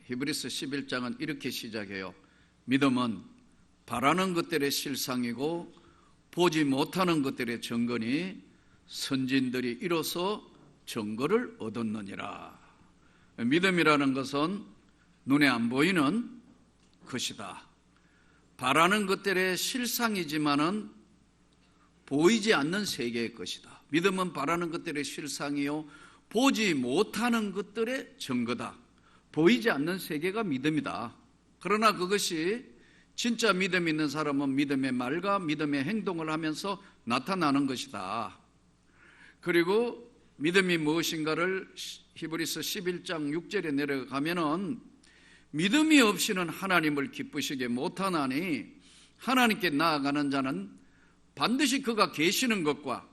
히브리서 11장은 이렇게 시작해요. 믿음은 바라는 것들의 실상이고 보지 못하는 것들의 증거니 선진들이 이로써 증거를 얻었느니라. 믿음이라는 것은 눈에 안 보이는 것이다. 바라는 것들의 실상이지만은 보이지 않는 세계의 것이다. 믿음은 바라는 것들의 실상이요 보지 못하는 것들의 증거다. 보이지 않는 세계가 믿음이다. 그러나 그것이 진짜 믿음 있는 사람은 믿음의 말과 믿음의 행동을 하면서 나타나는 것이다. 그리고 믿음이 무엇인가를 히브리서 11장 6절에 내려가면은 믿음이 없이는 하나님을 기쁘시게 못하나니 하나님께 나아가는 자는 반드시 그가 계시는 것과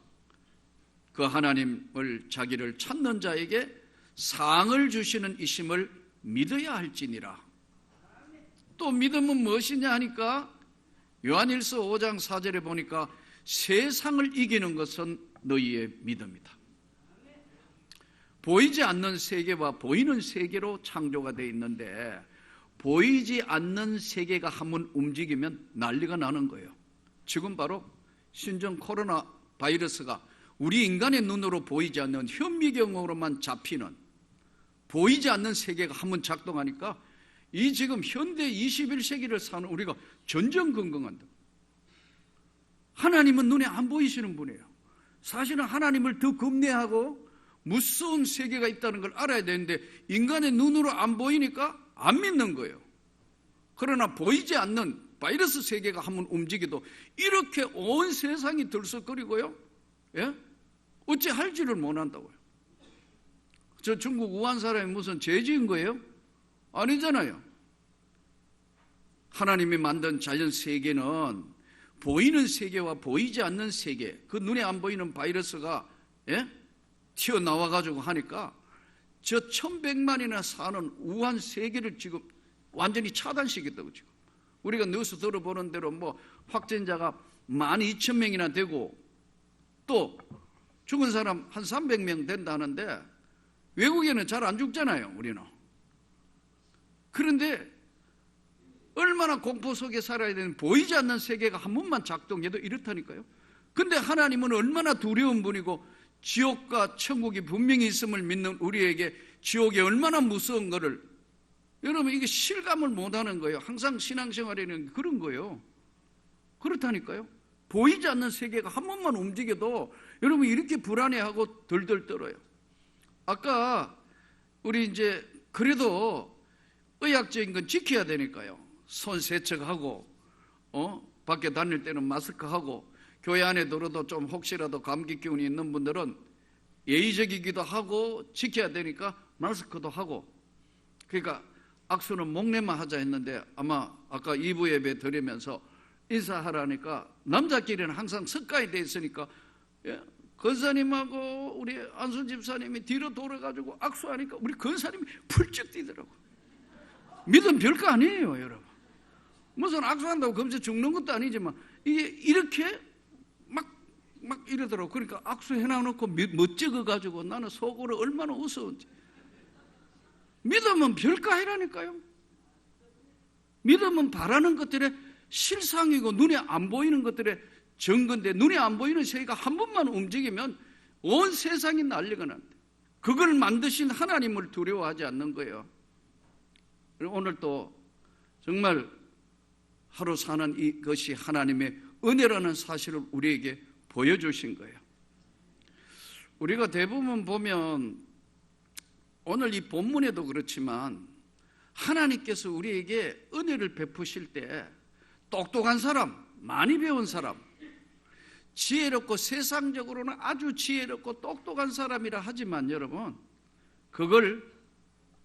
그 하나님을 자기를 찾는 자에게 상을 주시는 이심을 믿어야 할지니라. 또 믿음은 무엇이냐 하니까 요한일서 5장 4절에 보니까 세상을 이기는 것은 너희의 믿음이다. 보이지 않는 세계와 보이는 세계로 창조가 되어 있는데 보이지 않는 세계가 한번 움직이면 난리가 나는 거예요. 지금 바로 신종 코로나 바이러스가 우리 인간의 눈으로 보이지 않는 현미경으로만 잡히는 보이지 않는 세계가 한번 작동하니까 이 지금 현대 21세기를 사는 우리가 전전긍긍한다. 하나님은 눈에 안 보이시는 분이에요. 사실은 하나님을 더 겁내하고 무서운 세계가 있다는 걸 알아야 되는데 인간의 눈으로 안 보이니까 안 믿는 거예요. 그러나 보이지 않는 바이러스 세계가 한번 움직여도 이렇게 온 세상이 들썩거리고요. 예? 어찌 할지를 못한다고요. 저 중국 우한 사람이 무슨 죄 지은 거예요? 아니잖아요. 하나님이 만든 자연 세계는 보이는 세계와 보이지 않는 세계, 그 눈에 안 보이는 바이러스가 튀어나와가지고 하니까 저 1100만이나 사는 우한 세계를 지금 완전히 차단시켰다고. 지금 우리가 뉴스 들어보는 대로 뭐 확진자가 12,000명이나 되고 또 죽은 사람 한 300명 된다는데 외국에는 잘 안 죽잖아요. 우리는. 그런데 얼마나 공포 속에 살아야 되는 보이지 않는 세계가 한 번만 작동해도 이렇다니까요. 근데 하나님은 얼마나 두려운 분이고 지옥과 천국이 분명히 있음을 믿는 우리에게 지옥이 얼마나 무서운 거를 여러분 이게 실감을 못하는 거예요. 항상 신앙생활에는 그런 거예요. 그렇다니까요. 보이지 않는 세계가 한 번만 움직여도 여러분 이렇게 불안해하고 덜덜 떨어요. 아까 우리 이제 그래도 의학적인 건 지켜야 되니까요. 손 세척하고 밖에 다닐 때는 마스크하고 교회 안에 들어도 좀 혹시라도 감기 기운이 있는 분들은 예의적이기도 하고 지켜야 되니까 마스크도 하고. 그러니까 악수는 목례만 하자 했는데 아마 아까 2부 예배 드리면서 인사하라니까 남자끼리는 항상 습관이 돼 있으니까 권사님하고 우리 안순 집사님이 뒤로 돌아가지고 악수하니까 우리 권사님이 펄쩍 뛰더라고. 믿음 별거 아니에요, 여러분. 무슨 악수한다고 금세 죽는 것도 아니지만 이게 이렇게 막 이러더라고. 그러니까 악수해놔놓고 멋쩍어가지고 나는 속으로 얼마나 웃었는지. 믿음은 별거 아니라니까요. 믿음은 바라는 것들의 실상이고 눈에 안 보이는 것들의 증거인데 눈에 안 보이는 세계가 한 번만 움직이면 온 세상이 난리가 난다. 그걸 만드신 하나님을 두려워하지 않는 거예요. 오늘 또 정말 하루 사는 이것이 하나님의 은혜라는 사실을 우리에게 보여주신 거예요. 우리가 대부분 보면 오늘 이 본문에도 그렇지만 하나님께서 우리에게 은혜를 베푸실 때 똑똑한 사람, 많이 배운 사람, 지혜롭고 세상적으로는 아주 지혜롭고 똑똑한 사람이라 하지만 여러분 그걸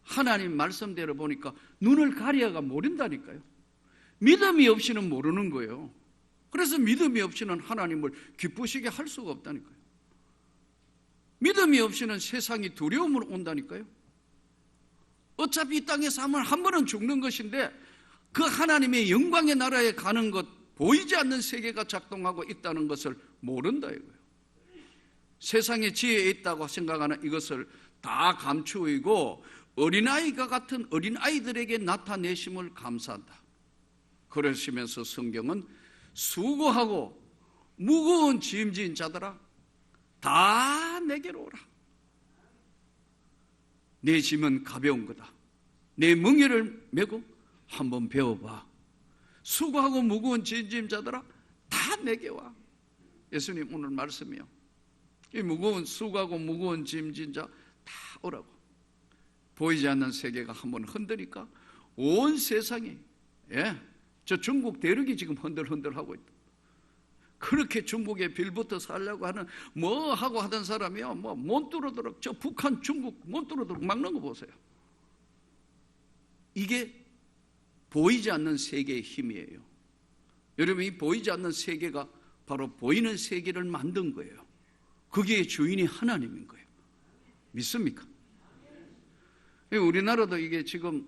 하나님 말씀대로 보니까 눈을 가려가 모른다니까요. 믿음이 없이는 모르는 거예요. 그래서 믿음이 없이는 하나님을 기쁘시게 할 수가 없다니까요. 믿음이 없이는 세상이 두려움으로 온다니까요. 어차피 이 땅에 사면 한 번은 죽는 것인데 그 하나님의 영광의 나라에 가는 것, 보이지 않는 세계가 작동하고 있다는 것을 모른다 이거예요. 세상에 지혜에 있다고 생각하는 이것을 다 감추이고 어린아이가 같은 어린아이들에게 나타내심을 감사한다. 그러시면서 성경은 수고하고 무거운 짐진 자들아 다 내게로 오라. 내 짐은 가벼운 거다. 내 멍에를 메고 한번 배워봐. 수고하고 무거운 짐진 자들아 다 내게 와. 예수님 오늘 말씀이요. 이 수고하고 무거운 짐진 자 다 오라고. 보이지 않는 세계가 한번 흔드니까 온 세상이, 저 중국 대륙이 지금 흔들흔들하고 있다. 그렇게 중국에 빌부터 살려고 하는 뭐 하고 하던 사람이요, 뭐 못 뚫어도록 저 북한 중국 못 뚫어도록 막는 거 보세요. 이게 보이지 않는 세계의 힘이에요. 여러분, 이 보이지 않는 세계가 바로 보이는 세계를 만든 거예요. 그게 주인이 하나님인 거예요. 믿습니까? 우리나라도 이게 지금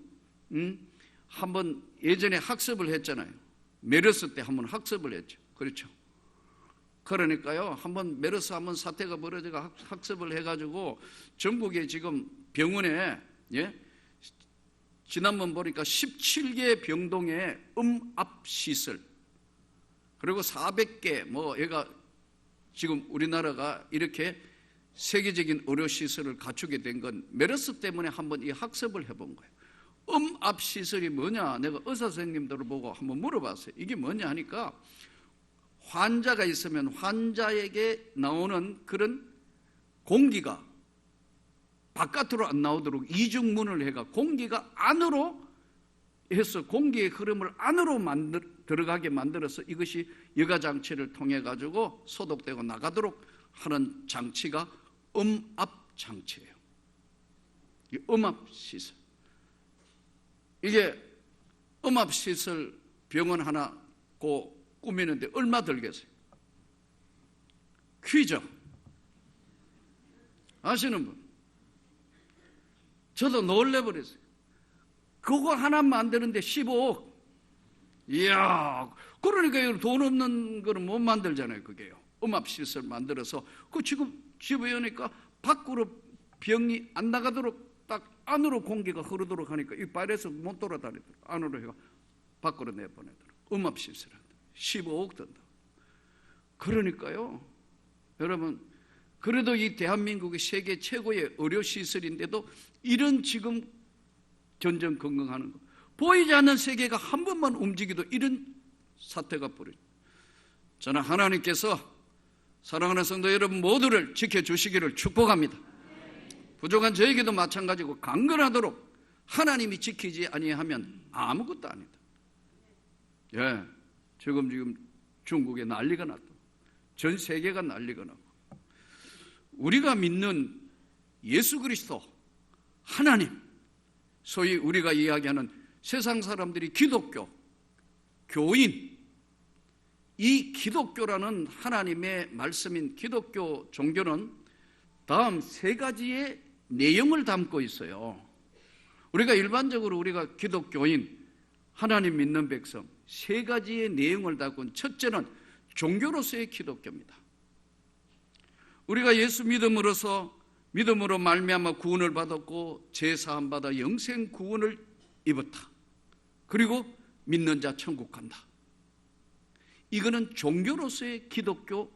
한번 예전에 학습을 했잖아요. 메르스 때 한번 학습을 했죠. 그렇죠. 그러니까요, 메르스 한번 사태가 벌어져가 학습을 해가지고 전국에 지금 병원에, 지난번 보니까 17개 병동에 음압시설, 그리고 400개, 얘가 지금 우리나라가 이렇게 세계적인 의료시설을 갖추게 된 건 메르스 때문에 한번 이 학습을 해본 거예요. 음압시설이 뭐냐? 내가 의사 선생님들을 보고 한번 물어봤어요. 이게 뭐냐 하니까 환자가 있으면 환자에게 나오는 그런 공기가 바깥으로 안 나오도록 이중문을 해가 공기가 안으로 해서 공기의 흐름을 안으로 들어가게 만들어서 이것이 여가장치를 통해 가지고 소독되고 나가도록 하는 장치가 음압장치예요. 이 음압시설. 이게 음압시설 병원 하나 꾸미는데 얼마 들겠어요? 퀴즈 아시는 분? 저도 놀래버렸어요. 그거 하나 만드는데 15억. 이야, 그러니까 돈 없는 거는 못 만들잖아요. 그게요. 음압시설 만들어서 그 지금 집에 오니까 밖으로 병이 안 나가도록 딱 안으로 공기가 흐르도록 하니까 이 발에서 못 돌아다니도록 안으로 해가 밖으로 내보내도록 음압시설 15억 든다. 그러니까요, 여러분, 그래도 이 대한민국이 세계 최고의 의료시설인데도 이런 지금 전전긍긍하는 거, 보이지 않는 세계가 한 번만 움직여도 이런 사태가 벌어져요. 저는 하나님께서 사랑하는 성도 여러분 모두를 지켜주시기를 축복합니다. 부족한 저에게도 마찬가지고 강건하도록 하나님이 지키지 아니하면 아무것도 아니다. 지금 중국에 난리가 났고 전 세계가 난리가 났고, 우리가 믿는 예수 그리스도 하나님, 소위 우리가 이야기하는 세상 사람들이 기독교, 교인, 이 기독교라는 하나님의 말씀인 기독교 종교는 다음 세 가지의 내용을 담고 있어요. 우리가 일반적으로 우리가 기독교인, 하나님 믿는 백성, 세 가지의 내용을 담고 있는, 첫째는 종교로서의 기독교입니다. 우리가 예수 믿음으로 말미암아 구원을 받았고 제사함 받아 영생 구원을 입었다. 그리고 믿는 자 천국 간다. 이거는 종교로서의 기독교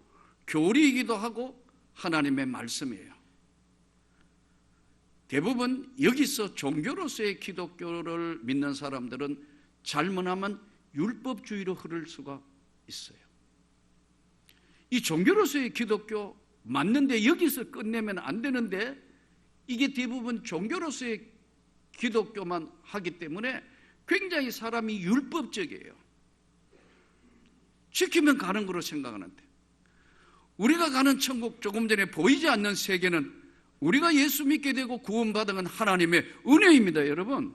교리이기도 하고 하나님의 말씀이에요. 대부분 여기서 종교로서의 기독교를 믿는 사람들은 잘못하면 율법주의로 흐를 수가 있어요. 이 종교로서의 기독교 맞는데 여기서 끝내면 안 되는데, 이게 대부분 종교로서의 기독교만 하기 때문에 굉장히 사람이 율법적이에요. 지키면 가는 거로 생각하는데, 우리가 가는 천국, 조금 전에 보이지 않는 세계는 우리가 예수 믿게 되고 구원받은 건 하나님의 은혜입니다. 여러분,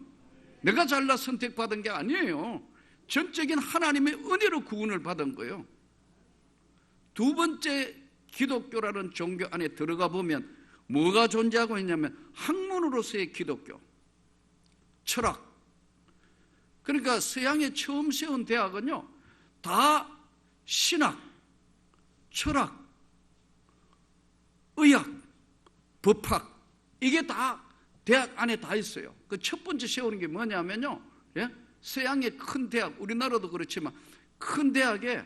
내가 잘나 선택받은 게 아니에요. 전적인 하나님의 은혜로 구원을 받은 거예요. 두 번째, 기독교라는 종교 안에 들어가 보면 뭐가 존재하고 있냐면 학문으로서의 기독교, 철학. 그러니까 서양에 처음 세운 대학은요, 다 신학, 철학, 의학, 법학, 이게 다 대학 안에 다 있어요. 그 첫 번째 세우는 게 뭐냐면요, 예? 서양의 큰 대학, 우리나라도 그렇지만 큰 대학에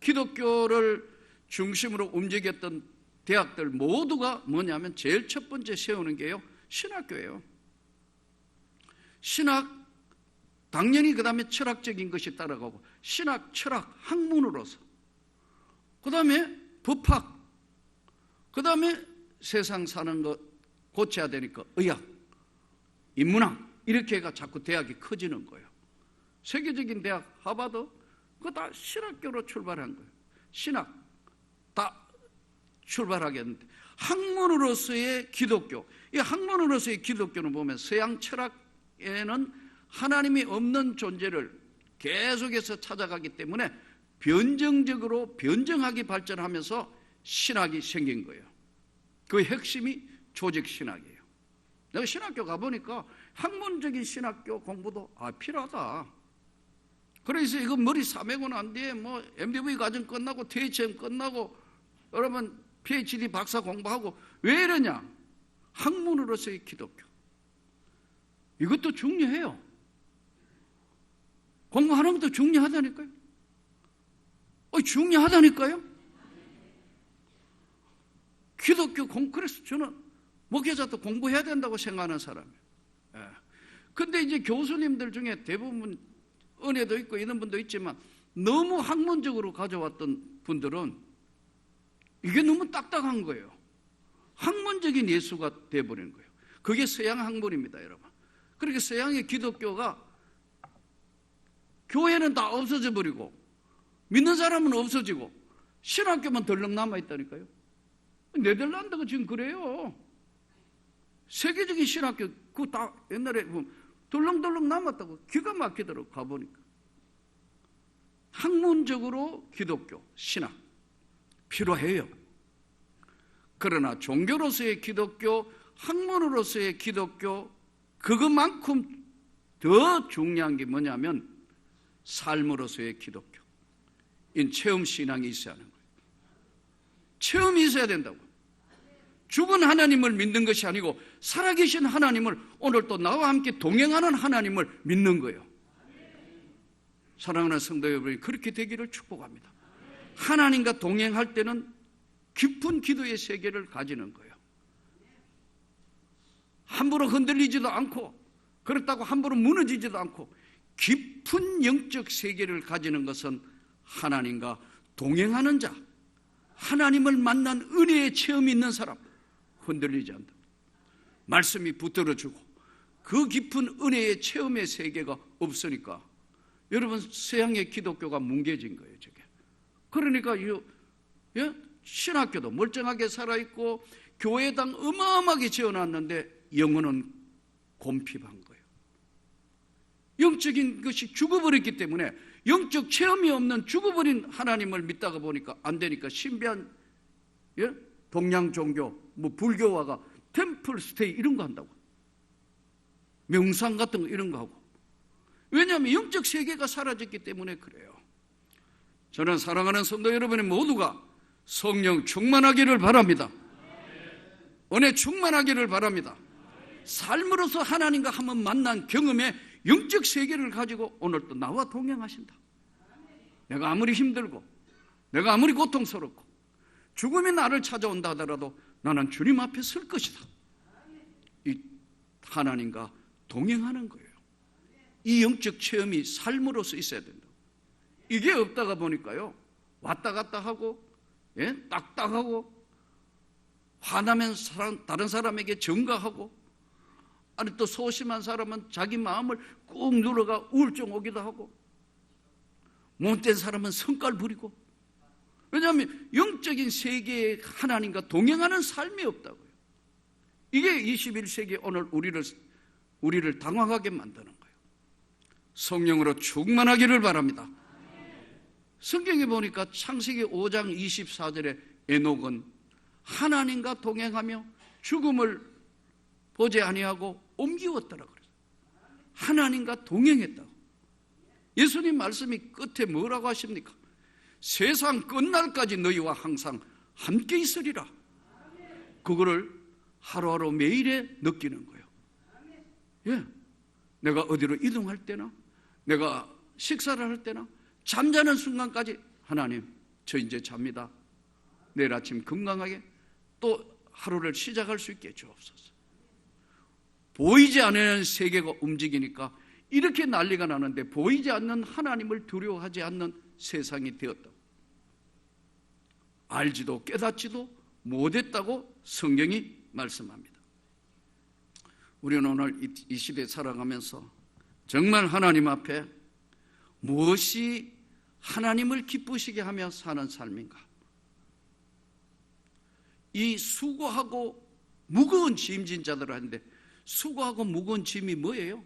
기독교를 중심으로 움직였던 대학들 모두가 뭐냐면 제일 첫 번째 세우는 게요, 신학교예요. 신학, 당연히 그 다음에 철학적인 것이 따라가고, 신학, 철학, 학문으로서, 그 다음에 법학, 그 다음에 세상 사는 것 고쳐야 되니까 의학, 인문학, 이렇게 해가 자꾸 대학이 커지는 거예요. 세계적인 대학, 하버드, 그거 다 신학교로 출발한 거예요. 신학, 다 출발하겠는데, 학문으로서의 기독교, 이 학문으로서의 기독교는 보면 서양 철학에는 하나님이 없는 존재를 계속해서 찾아가기 때문에 변정적으로 변정학이 발전하면서 신학이 생긴 거예요. 그 핵심이 조직신학이에요. 내가 신학교 가보니까 학문적인 신학교 공부도 필요하다. 그래서 이거 머리 싸매고 난 뒤에 뭐 MBA 과정 끝나고 THM 끝나고 여러분 PhD 박사 공부하고 왜 이러냐? 학문으로서의 기독교. 이것도 중요해요. 공부하는 것도 중요하다니까요. 중요하다니까요. 기독교 그래서 저는 목회자도 공부해야 된다고 생각하는 사람이에요. 근데 이제 교수님들 중에 대부분 은혜도 있고 이런 분도 있지만 너무 학문적으로 가져왔던 분들은 이게 너무 딱딱한 거예요. 학문적인 예수가 돼버리는 거예요. 그게 서양 학문입니다, 여러분. 그렇게 서양의 기독교가 교회는 다 없어져 버리고 믿는 사람은 없어지고 신학교만 덜렁 남아있다니까요. 네덜란드가 지금 그래요. 세계적인 신학교 그거 다 옛날에 덜렁덜렁 남았다고 기가 막히더라고 가보니까. 학문적으로 기독교, 신학 필요해요. 그러나 종교로서의 기독교, 학문으로서의 기독교, 그것만큼 더 중요한 게 뭐냐면 삶으로서의 기독교, 체험신앙이 있어야 하는 거예요. 체험이 있어야 된다고. 죽은 하나님을 믿는 것이 아니고 살아계신 하나님을, 오늘 또 나와 함께 동행하는 하나님을 믿는 거예요. 사랑하는 성도 여러분이 그렇게 되기를 축복합니다. 하나님과 동행할 때는 깊은 기도의 세계를 가지는 거예요. 함부로 흔들리지도 않고 그렇다고 함부로 무너지지도 않고 깊은 영적 세계를 가지는 것은 하나님과 동행하는 자, 하나님을 만난 은혜의 체험이 있는 사람, 흔들리지 않는다. 말씀이 붙들어주고 그 깊은 은혜의 체험의 세계가 없으니까 여러분 서양의 기독교가 뭉개진 거예요. 저게. 그러니까 신학교도 멀쩡하게 살아있고 교회당 어마어마하게 지어놨는데 영혼은 곰핍한 거예요. 영적인 것이 죽어버렸기 때문에 영적 체험이 없는 죽어버린 하나님을 믿다가 보니까 안 되니까 신비한 동양 종교, 불교화가 템플 스테이 이런 거 한다고. 명상 같은 거 이런 거 하고. 왜냐하면 영적 세계가 사라졌기 때문에 그래요. 저는 사랑하는 성도 여러분의 모두가 성령 충만하기를 바랍니다. 은혜 충만하기를 바랍니다. 삶으로서 하나님과 한번 만난 경험에 영적 세계를 가지고 오늘도 나와 동행하신다. 내가 아무리 힘들고 내가 아무리 고통스럽고 죽음이 나를 찾아온다 하더라도 나는 주님 앞에 설 것이다. 이 하나님과 동행하는 거예요. 이 영적 체험이 삶으로서 있어야 된다. 이게 없다가 보니까요, 왔다 갔다 하고 딱딱하고 화나면 다른 사람에게 전가하고, 아니 또 소심한 사람은 자기 마음을 꾹 눌러가 우울증 오기도 하고, 못된 사람은 성깔 부리고. 왜냐하면 영적인 세계의 하나님과 동행하는 삶이 없다고요. 이게 21세기 오늘 우리를 당황하게 만드는 거예요. 성령으로 충만하기를 바랍니다. 성경에 보니까 창세기 5장 24절에 에녹은 하나님과 동행하며 죽음을 보지 아니하고 옮기웠더라 그래요. 하나님과 동행했다고. 예수님 말씀이 끝에 뭐라고 하십니까? 세상 끝날까지 너희와 항상 함께 있으리라. 그거를 하루하루 매일에 느끼는 거예요. 예. 내가 어디로 이동할 때나, 내가 식사를 할 때나, 잠자는 순간까지 하나님, 저 이제 잡니다. 내일 아침 건강하게 또 하루를 시작할 수 있게 주옵소서. 보이지 않는 세계가 움직이니까 이렇게 난리가 나는데 보이지 않는 하나님을 두려워하지 않는 세상이 되었다. 알지도 깨닫지도 못했다고 성경이 말씀합니다. 우리는 오늘 이 시대에 살아가면서 정말 하나님 앞에 무엇이 하나님을 기쁘시게 하며 사는 삶인가? 이 수고하고 무거운 짐진 자들을 하는데, 수고하고 무거운 짐이 뭐예요?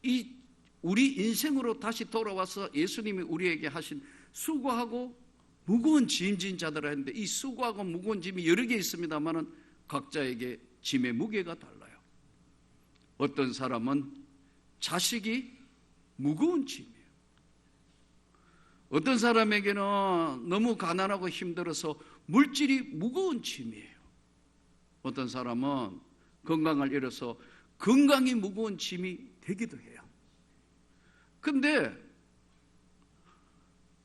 이 우리 인생으로 다시 돌아와서 예수님이 우리에게 하신 수고하고 무거운 짐진 자들을 하는데, 이 수고하고 무거운 짐이 여러 개 있습니다만은 각자에게 짐의 무게가 달라요. 어떤 사람은 자식이 무거운 짐이에요. 어떤 사람에게는 너무 가난하고 힘들어서 물질이 무거운 짐이에요. 어떤 사람은 건강을 잃어서 건강이 무거운 짐이 되기도 해요. 근데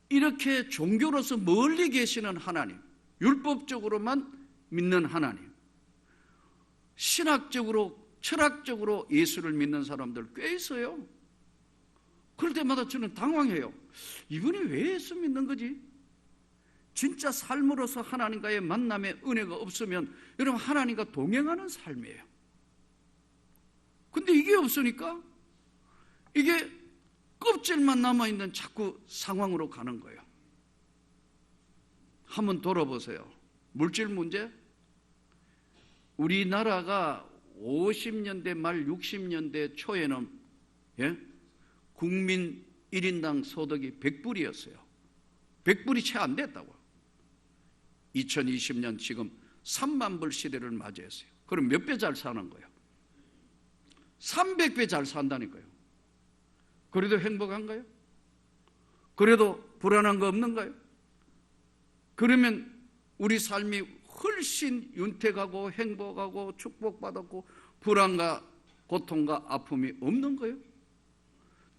이렇게 종교로서 멀리 계시는 하나님, 율법적으로만 믿는 하나님, 신학적으로, 철학적으로 예수를 믿는 사람들 꽤 있어요. 그럴 때마다 저는 당황해요. 이분이 왜 예수 믿는 거지? 진짜 삶으로서 하나님과의 만남의 은혜가 없으면 여러분 하나님과 동행하는 삶이에요. 근데 이게 없으니까 이게 껍질만 남아있는 자꾸 상황으로 가는 거예요. 한번 돌아보세요. 물질 문제? 우리나라가 50년대 말 60년대 초에는 국민 1인당 소득이 100불이었어요. 100불이 채 안 됐다고. 2020년 지금 3만 불 시대를 맞이했어요. 그럼 몇 배 잘 사는 거예요? 300배 잘 산다니까요. 그래도 행복한가요? 그래도 불안한 거 없는가요? 그러면 우리 삶이 훨씬 윤택하고 행복하고 축복받았고 불안과 고통과 아픔이 없는 거예요?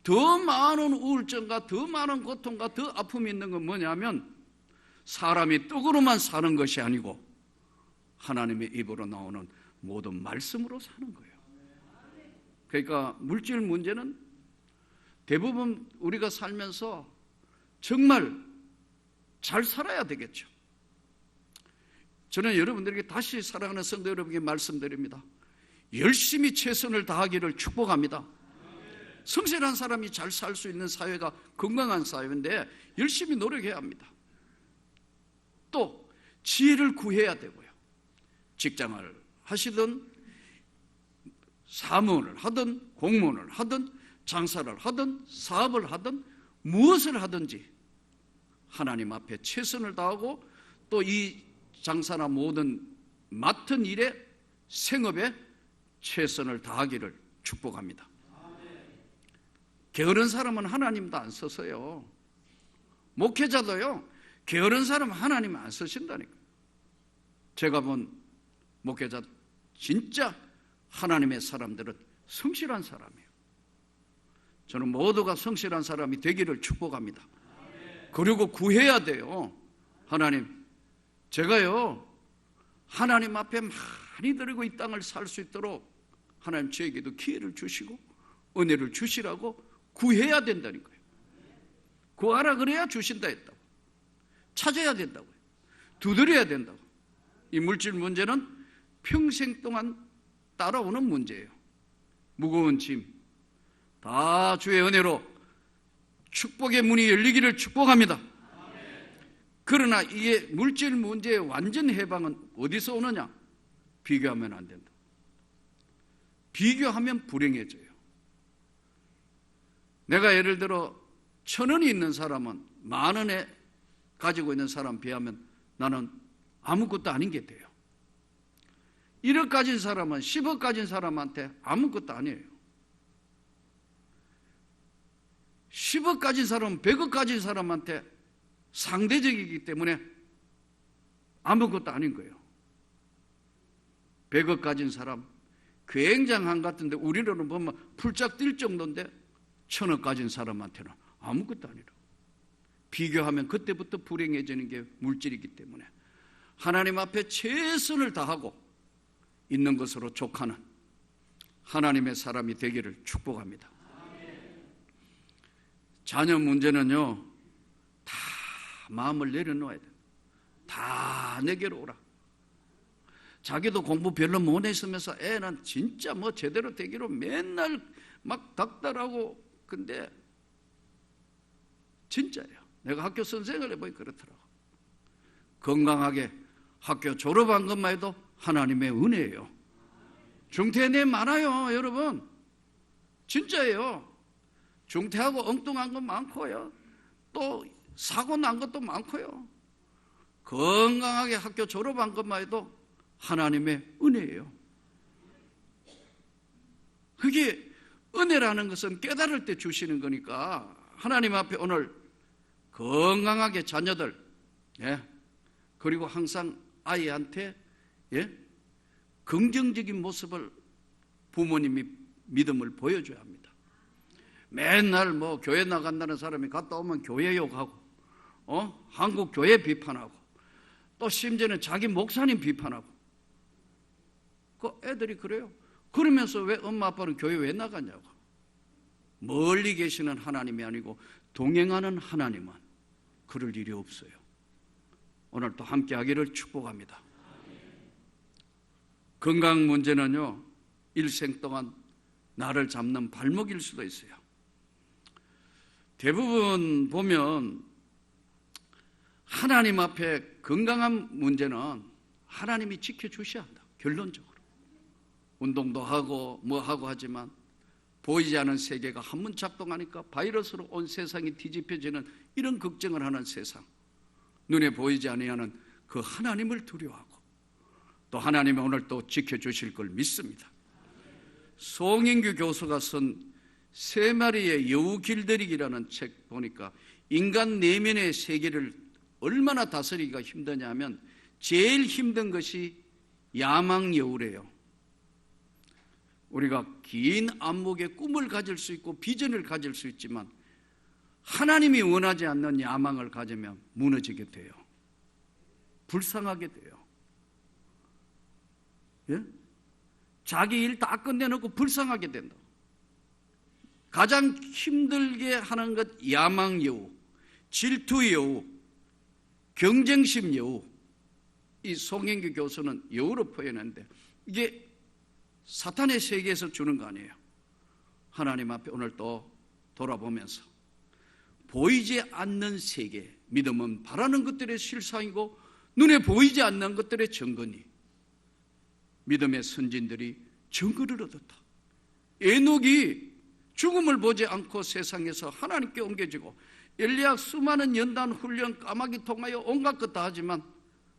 더 많은 우울증과 더 많은 고통과 더 아픔이 있는 건 뭐냐면 사람이 떡으로만 사는 것이 아니고 하나님의 입으로 나오는 모든 말씀으로 사는 거예요. 그러니까 물질 문제는 대부분 우리가 살면서 정말 잘 살아야 되겠죠. 저는 여러분들에게 다시 사랑하는 성도 여러분에게 말씀드립니다. 열심히 최선을 다하기를 축복합니다. 성실한 사람이 잘 살 수 있는 사회가 건강한 사회인데 열심히 노력해야 합니다. 또 지혜를 구해야 되고요. 직장을 하시든 사무원을 하든 공무원을 하든 장사를 하든 사업을 하든 무엇을 하든지 하나님 앞에 최선을 다하고 또 이 장사나 모든 맡은 일에 생업에 최선을 다하기를 축복합니다. 게으른 사람은 하나님도 안 써서요. 목회자도요. 게으른 사람은 하나님 안 쓰신다니까. 제가 본 목회자 진짜 하나님의 사람들은 성실한 사람이에요. 저는 모두가 성실한 사람이 되기를 축복합니다. 그리고 구해야 돼요. 하나님, 제가요 하나님 앞에 많이 드리고 이 땅을 살 수 있도록 하나님 저에게도 기회를 주시고 은혜를 주시라고 구해야 된다니까요. 구하라 그래야 주신다 했다고. 찾아야 된다고요. 두드려야 된다고. 이 물질 문제는 평생 동안 따라오는 문제예요. 무거운 짐 다 주의 은혜로 축복의 문이 열리기를 축복합니다. 그러나 이게 물질 문제의 완전 해방은 어디서 오느냐? 비교하면 안 된다. 비교하면 불행해져요. 내가 예를 들어 1,000원이 있는 사람은 10,000원에 가지고 있는 사람 비하면 나는 아무것도 아닌 게 돼요. 1억 가진 사람은 10억 가진 사람한테 아무것도 아니에요. 10억 가진 사람은 100억 가진 사람한테 상대적이기 때문에 아무것도 아닌 거예요. 100억 가진 사람 굉장한 것 같은데 우리로는 보면 풀짝 뛸 정도인데 1000억 가진 사람한테는 아무것도 아니라 비교하면 그때부터 불행해지는 게 물질이기 때문에 하나님 앞에 최선을 다하고 있는 것으로 족하는 하나님의 사람이 되기를 축복합니다. 자녀 문제는요, 다 마음을 내려놓아야 돼요. 다 내게로 오라. 자기도 공부 별로 못했으면서 애는 진짜 뭐 제대로 되기로 맨날 막 닥달하고, 근데 진짜예요. 내가 학교 선생을 해보니 그렇더라고. 건강하게 학교 졸업한 것만 해도 하나님의 은혜예요. 중퇴내 많아요, 여러분. 진짜예요. 중퇴하고 엉뚱한 거 많고요. 또 사고 난 것도 많고요. 건강하게 학교 졸업한 것만 해도 하나님의 은혜예요. 그게 은혜라는 것은 깨달을 때 주시는 거니까 하나님 앞에 오늘 건강하게 자녀들, 그리고 항상 아이한테 긍정적인 모습을 부모님이 믿음을 보여줘야 합니다. 맨날 뭐 교회 나간다는 사람이 갔다 오면 교회 욕하고, 한국 교회 비판하고, 또 심지어는 자기 목사님 비판하고, 그 애들이 그래요. 그러면서 왜 엄마 아빠는 교회 왜 나가냐고. 멀리 계시는 하나님이 아니고 동행하는 하나님은 그럴 일이 없어요. 오늘 또 함께 하기를 축복합니다. 건강 문제는요, 일생 동안 나를 잡는 발목일 수도 있어요. 대부분 보면 하나님 앞에 건강한 문제는 하나님이 지켜주셔야 한다. 결론적으로. 운동도 하고 뭐 하고 하지만 보이지 않은 세계가 한번 작동하니까 바이러스로 온 세상이 뒤집혀지는 이런 걱정을 하는 세상, 눈에 보이지 아니하는 그 하나님을 두려워하고 또 하나님이 오늘 또 지켜주실 걸 믿습니다. 송인규 교수가 쓴 세 마리의 여우 길들이기라는 책 보니까 인간 내면의 세계를 얼마나 다스리기가 힘드냐 하면 제일 힘든 것이 야망 여우래요. 우리가 긴 안목의 꿈을 가질 수 있고 비전을 가질 수 있지만 하나님이 원하지 않는 야망을 가지면 무너지게 돼요. 불쌍하게 돼요. 자기 일 다 끝내놓고 불쌍하게 된다. 가장 힘들게 하는 것 야망 여우, 질투 여우, 경쟁심 여우. 이 송인규 교수는 여우로 표현했는데 이게 사탄의 세계에서 주는 거 아니에요. 하나님 앞에 오늘 또 돌아보면서 보이지 않는 세계, 믿음은 바라는 것들의 실상이고 눈에 보이지 않는 것들의 증거니 믿음의 선진들이 증거를 얻었다. 에녹이 죽음을 보지 않고 세상에서 하나님께 옮겨지고 엘리야 수많은 연단 훈련 까마귀 통하여 온갖 것 다 하지만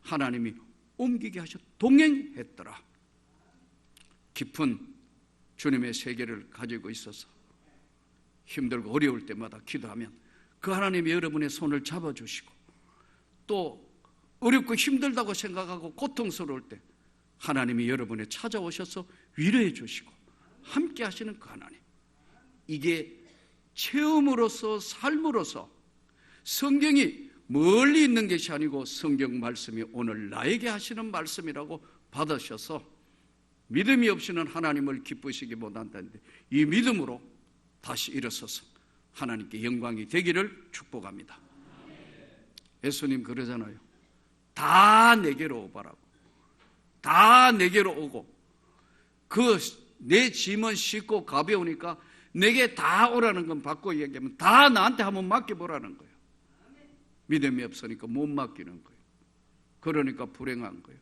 하나님이 옮기게 하셔 동행했더라. 깊은 주님의 세계를 가지고 있어서 힘들고 어려울 때마다 기도하면 그 하나님이 여러분의 손을 잡아주시고 또 어렵고 힘들다고 생각하고 고통스러울 때 하나님이 여러분에 찾아오셔서 위로해 주시고 함께 하시는 그 하나님, 이게 체험으로서 삶으로서 성경이 멀리 있는 것이 아니고 성경 말씀이 오늘 나에게 하시는 말씀이라고 받으셔서 믿음이 없이는 하나님을 기쁘시게 못한다는데 이 믿음으로 다시 일어서서 하나님께 영광이 되기를 축복합니다. 예수님 그러잖아요. 다 내게로 오라고. 다 내게로 오고 그 내 짐은 쉽고 가벼우니까 내게 다 오라는 건 바꿔 얘기하면 다 나한테 한번 맡겨보라는 거예요. 믿음이 없으니까 못 맡기는 거예요. 그러니까 불행한 거예요.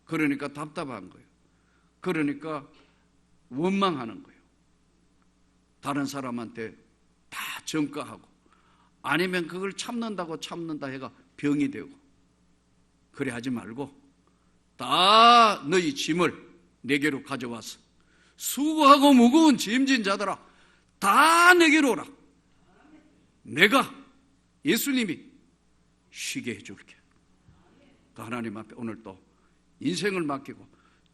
그러니까 답답한 거예요. 그러니까 원망하는 거예요. 다른 사람한테 다 전가하고 아니면 그걸 참는다고 참는다 해가 병이 되고 그래 하지 말고 다 너희 짐을 내게로 가져와서 수고하고 무거운 짐진 자들아 다 내게로 오라. 내가 예수님이 쉬게 해줄게. 또 하나님 앞에 오늘 또 인생을 맡기고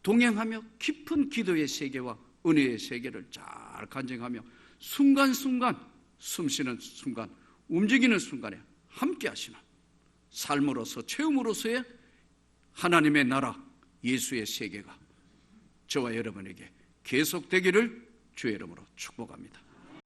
동행하며 깊은 기도의 세계와 은혜의 세계를 잘 간증하며 순간순간, 숨쉬는 순간, 움직이는 순간에 함께 하시는 삶으로서, 체험으로서의 하나님의 나라, 예수의 세계가 저와 여러분에게 계속되기를 주의 이름으로 축복합니다.